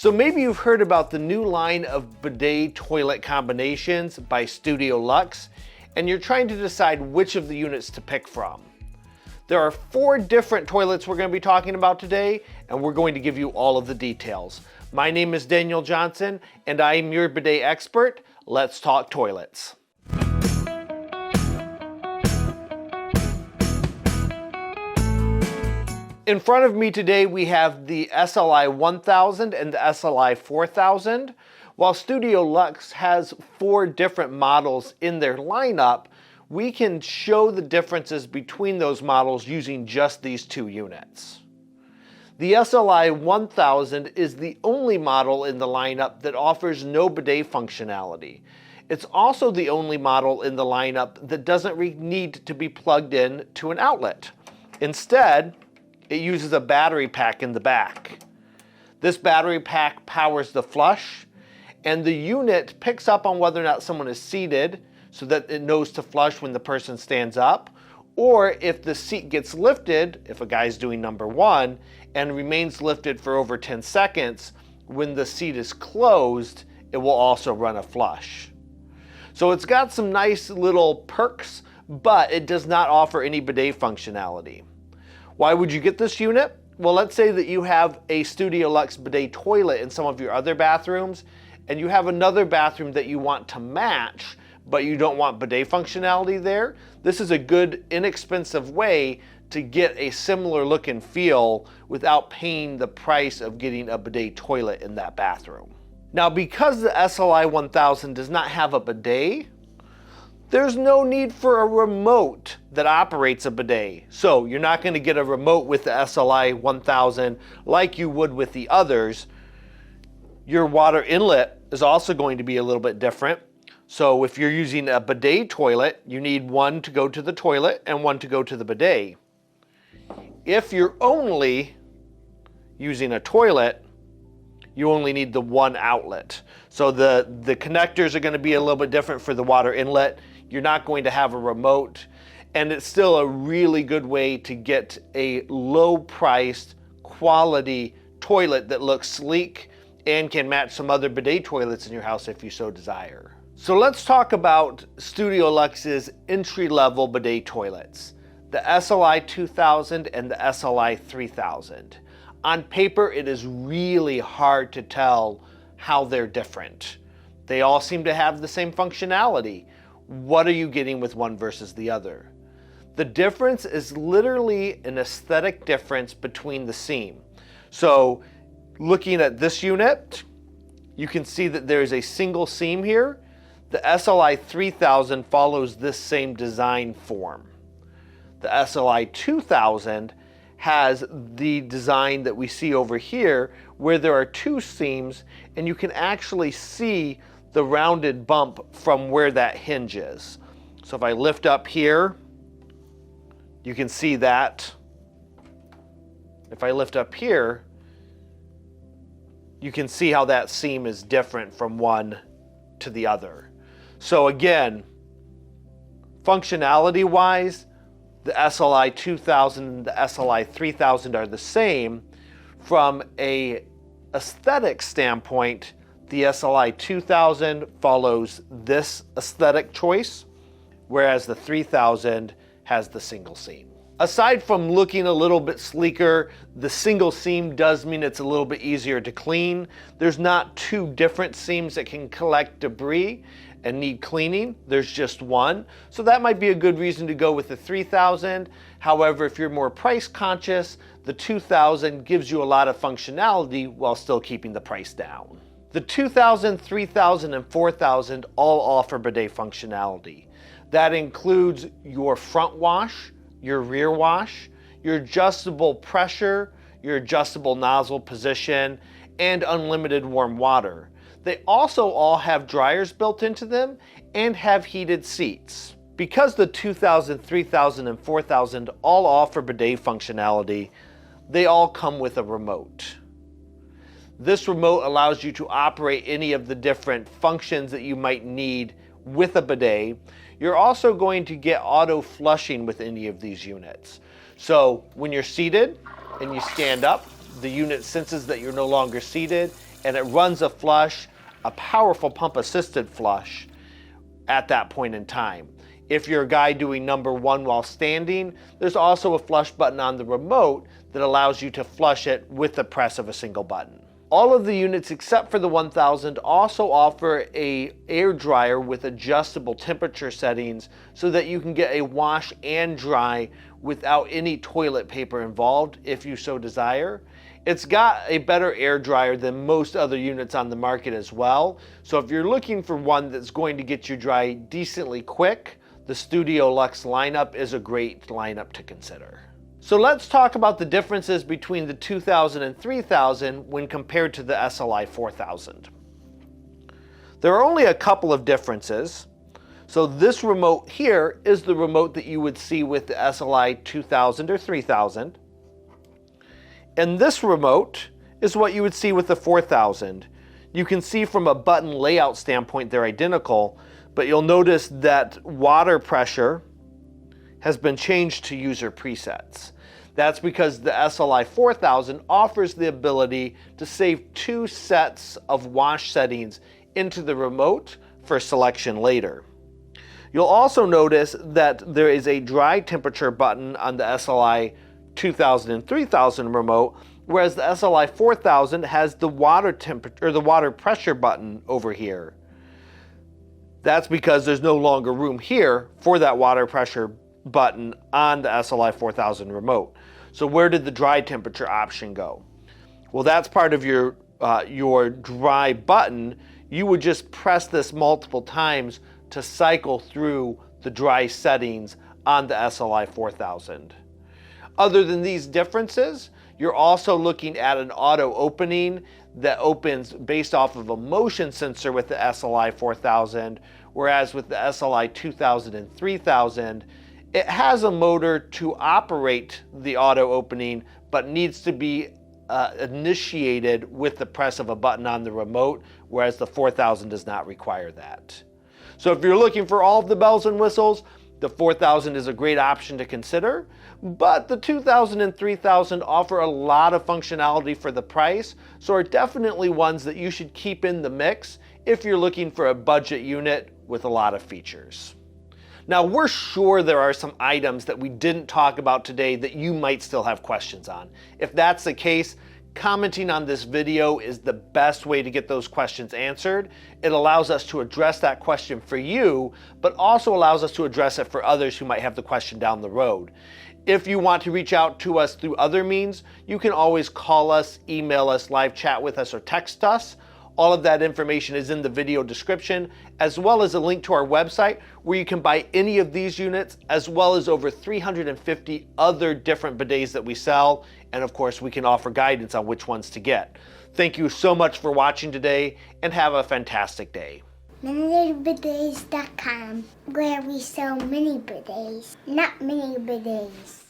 So maybe you've heard about the new line of bidet toilet combinations by Studio Lux, and you're trying to decide which of the units to pick from. There are 4 different toilets we're going to be talking about today, and we're going to give you all of the details. My name is Daniel Johnson, and I am your bidet expert. Let's talk toilets. In front of me today, we have the SLi 1000 and the SLi 4000. While Studio Lux has 4 different models in their lineup, we can show the differences between those models using just these 2 units. The SLi 1000 is the only model in the lineup that offers no bidet functionality. It's also the only model in the lineup that doesn't need to be plugged in to an outlet. Instead, it uses a battery pack in the back. This battery pack powers the flush, and the unit picks up on whether or not someone is seated so that it knows to flush when the person stands up, or if the seat gets lifted, if a guy's doing number 1, and remains lifted for over 10 seconds, when the seat is closed, it will also run a flush. So it's got some nice little perks, but it does not offer any bidet functionality. Why would you get this unit? Well, let's say that you have a Studio Lux bidet toilet in some of your other bathrooms, and you have another bathroom that you want to match, but you don't want bidet functionality there. This is a good, inexpensive way to get a similar look and feel without paying the price of getting a bidet toilet in that bathroom. Now, because the SLi 1000 does not have a bidet, there's no need for a remote that operates a bidet. So you're not going to get a remote with the SLi 1000 like you would with the others. Your water inlet is also going to be a little bit different. So if you're using a bidet toilet, you need one to go to the toilet and one to go to the bidet. If you're only using a toilet, you only need the one outlet. So the connectors are going to be a little bit different for the water inlet. You're not going to have a remote, and it's still a really good way to get a low-priced, quality toilet that looks sleek and can match some other bidet toilets in your house if you so desire. So let's talk about Studio Lux's entry-level bidet toilets, the SLi 2000 and the SLi 3000. On paper, it is really hard to tell how they're different. They all seem to have the same functionality. What are you getting with one versus the other? The difference is literally an aesthetic difference between the seam. So looking at this unit, you can see that there's a single seam here. The SLi 3000 follows this same design form. The SLi 2000 has the design that we see over here where there are 2 seams, and you can actually see the rounded bump from where that hinge is. So if I lift up here, you can see that. If I lift up here, you can see how that seam is different from one to the other. So again, functionality-wise, the SLi 2000 and the SLi 3000 are the same. From an aesthetic standpoint, the SLi 2000 follows this aesthetic choice, whereas the 3000 has the single seam. Aside from looking a little bit sleeker, the single seam does mean it's a little bit easier to clean. There's not 2 different seams that can collect debris and need cleaning. There's just one. So that might be a good reason to go with the 3000. However, if you're more price conscious, the 2000 gives you a lot of functionality while still keeping the price down. The 2000, 3000, and 4000 all offer bidet functionality. That includes your front wash, your rear wash, your adjustable pressure, your adjustable nozzle position, and unlimited warm water. They also all have dryers built into them and have heated seats. Because the 2000, 3000, and 4000 all offer bidet functionality, they all come with a remote. This remote allows you to operate any of the different functions that you might need with a bidet. You're also going to get auto flushing with any of these units. So when you're seated and you stand up, the unit senses that you're no longer seated and it runs a flush, a powerful pump assisted flush at that point in time. If you're a guy doing number 1 while standing, there's also a flush button on the remote that allows you to flush it with the press of a single button. All of the units except for the 1000 also offer a air dryer with adjustable temperature settings so that you can get a wash and dry without any toilet paper involved if you so desire. It's got a better air dryer than most other units on the market as well. So if you're looking for one that's going to get you dry decently quick, the Studio Lux lineup is a great lineup to consider. So let's talk about the differences between the 2000 and 3000 when compared to the SLi 4000. There are only a couple of differences. So this remote here is the remote that you would see with the SLi 2000 or 3000. And this remote is what you would see with the 4000. You can see from a button layout standpoint they're identical, but you'll notice that water pressure has been changed to user presets. That's because the SLi 4000 offers the ability to save 2 sets of wash settings into the remote for selection later. You'll also notice that there is a dry temperature button on the SLi 2000 and 3000 remote, whereas the SLi 4000 has the water temperature or the water pressure button over here. That's because there's no longer room here for that water pressure button on the SLi 4000 remote. So where did the dry temperature option go? Well, that's part of your dry button. You would just press this multiple times to cycle through the dry settings on the SLi 4000. Other than these differences, you're also looking at an auto opening that opens based off of a motion sensor with the SLi 4000, whereas with the SLi 2000 and 3000, it has a motor to operate the auto opening, but needs to be initiated with the press of a button on the remote, whereas the 4000 does not require that. So if you're looking for all of the bells and whistles, the 4000 is a great option to consider, but the 2000 and 3000 offer a lot of functionality for the price, so are definitely ones that you should keep in the mix if you're looking for a budget unit with a lot of features. Now, we're sure there are some items that we didn't talk about today that you might still have questions on. If that's the case, commenting on this video is the best way to get those questions answered. It allows us to address that question for you, but also allows us to address it for others who might have the question down the road. If you want to reach out to us through other means, you can always call us, email us, live chat with us, or text us. All of that information is in the video description, as well as a link to our website where you can buy any of these units, as well as over 350 other different bidets that we sell. And of course, we can offer guidance on which ones to get. Thank you so much for watching today, and have a fantastic day. MiniBidets.com, where we sell mini bidets, not mini bidets.